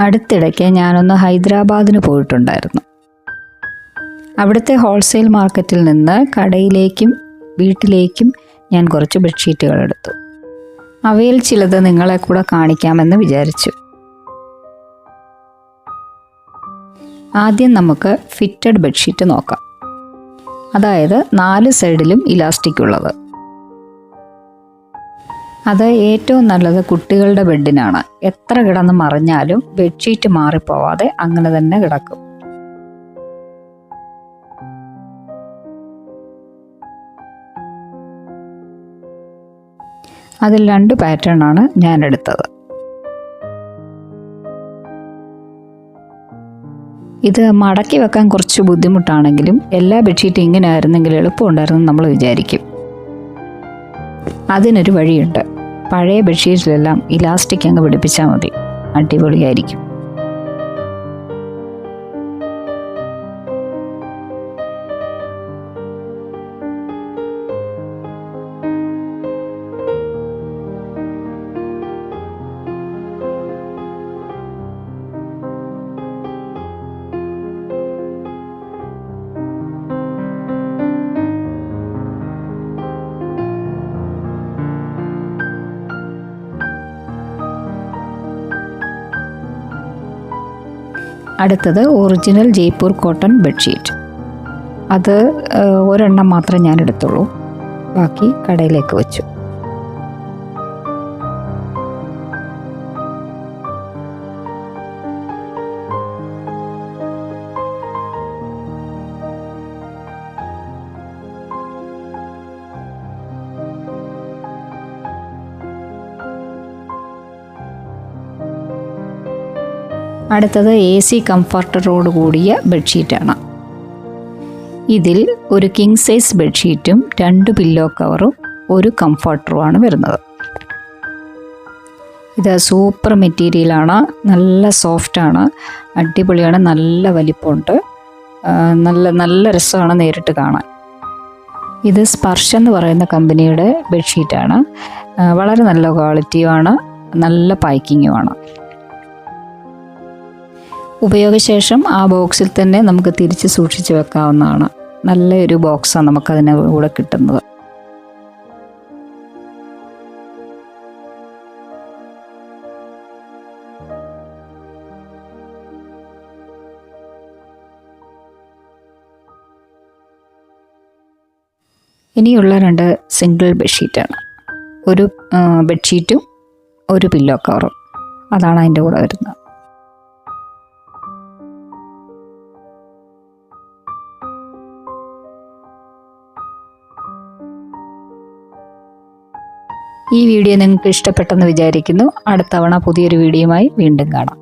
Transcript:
അടുത്തിടയ്ക്ക് ഞാനൊന്ന് ഹൈദരാബാദിന് പോയിട്ടുണ്ടായിരുന്നു. അവിടുത്തെ ഹോൾസെയിൽ മാർക്കറ്റിൽ നിന്ന് കടയിലേക്കും വീട്ടിലേക്കും ഞാൻ കുറച്ച് ബെഡ്ഷീറ്റുകൾ എടുത്തു. അവയിൽ ചിലത് നിങ്ങളെ കൂടെ കാണിക്കാമെന്ന് വിചാരിച്ചു. ആദ്യം നമുക്ക് ഫിറ്റഡ് ബെഡ്ഷീറ്റ് നോക്കാം. അതായത് 4 സൈഡിലും ഇലാസ്റ്റിക് ഉള്ളത്. അത് ഏറ്റവും നല്ലത് കുട്ടികളുടെ ബെഡിനാണ്. എത്ര കിടന്ന് മറിഞ്ഞാലും ബെഡ്ഷീറ്റ് മാറിപ്പോവാതെ അങ്ങനെ തന്നെ കിടക്കും. അതിൽ 2 പാറ്റേൺ ആണ് ഞാൻ എടുത്തത്. ഇത് മടക്കി വെക്കാൻ കുറച്ച് ബുദ്ധിമുട്ടാണെങ്കിലും എല്ലാ ബെഡ്ഷീറ്റും ഇങ്ങനെ ആയിരുന്നെങ്കിൽ എളുപ്പമുണ്ടായിരുന്നു നമ്മൾ വിചാരിക്കും. അതിനൊരു വഴിയുണ്ട്. പഴയ ബെഡ്ഷീറ്റിലെല്ലാം ഇലാസ്റ്റിക് അങ്ങ് പിടിപ്പിച്ചാൽ മതി, അടിപൊളിയായിരിക്കും. അടുത്തത് ഒറിജിനൽ ജയ്പൂർ കോട്ടൺ ബെഡ്ഷീറ്റ്. അത് ഒരെണ്ണം മാത്രമേ ഞാൻ എടുത്തുള്ളൂ, ബാക്കി കടയിലേക്ക് വെച്ചു. അടുത്തത് AC കംഫർട്ടറോട് കൂടിയ ബെഡ്ഷീറ്റാണ്. ഇതിൽ ഒരു കിങ് സൈസ് ബെഡ്ഷീറ്റും 2 പില്ലോ കവറും 1 കംഫർട്ടറുമാണ് വരുന്നത്. ഇത് സൂപ്പർ മെറ്റീരിയലാണ്, നല്ല സോഫ്റ്റാണ്, അടിപൊളിയാണ്, നല്ല വലിപ്പമുണ്ട്, നല്ല രസമാണ് നേരിട്ട് കാണാൻ. ഇത് സ്പർശ് എന്ന് പറയുന്ന കമ്പനിയുടെ ബെഡ്ഷീറ്റാണ്. വളരെ നല്ല ക്വാളിറ്റിയുമാണ്, നല്ല പാക്കിങ്ങുമാണ്. ഉപയോഗശേഷം ആ ബോക്സിൽ തന്നെ നമുക്ക് തിരിച്ച് സൂക്ഷിച്ച് വെക്കാവുന്നതാണ്. നല്ലൊരു ബോക്സാണ് നമുക്കതിന് കൂടെ കിട്ടുന്നത്. ഇനിയുള്ള 2 സിംഗിൾ ബെഡ്ഷീറ്റാണ്. ഒരു ബെഡ്ഷീറ്റും 1 പില്ലോ കവറും, അതാണ് അതിൻ്റെ കൂടെ വരുന്നത്. ഈ വീഡിയോ നിങ്ങൾക്ക് ഇഷ്ടപ്പെട്ടെന്ന് വിചാരിക്കുന്നു. അടുത്ത തവണ പുതിയൊരു വീഡിയോയുമായി വീണ്ടും കാണാം.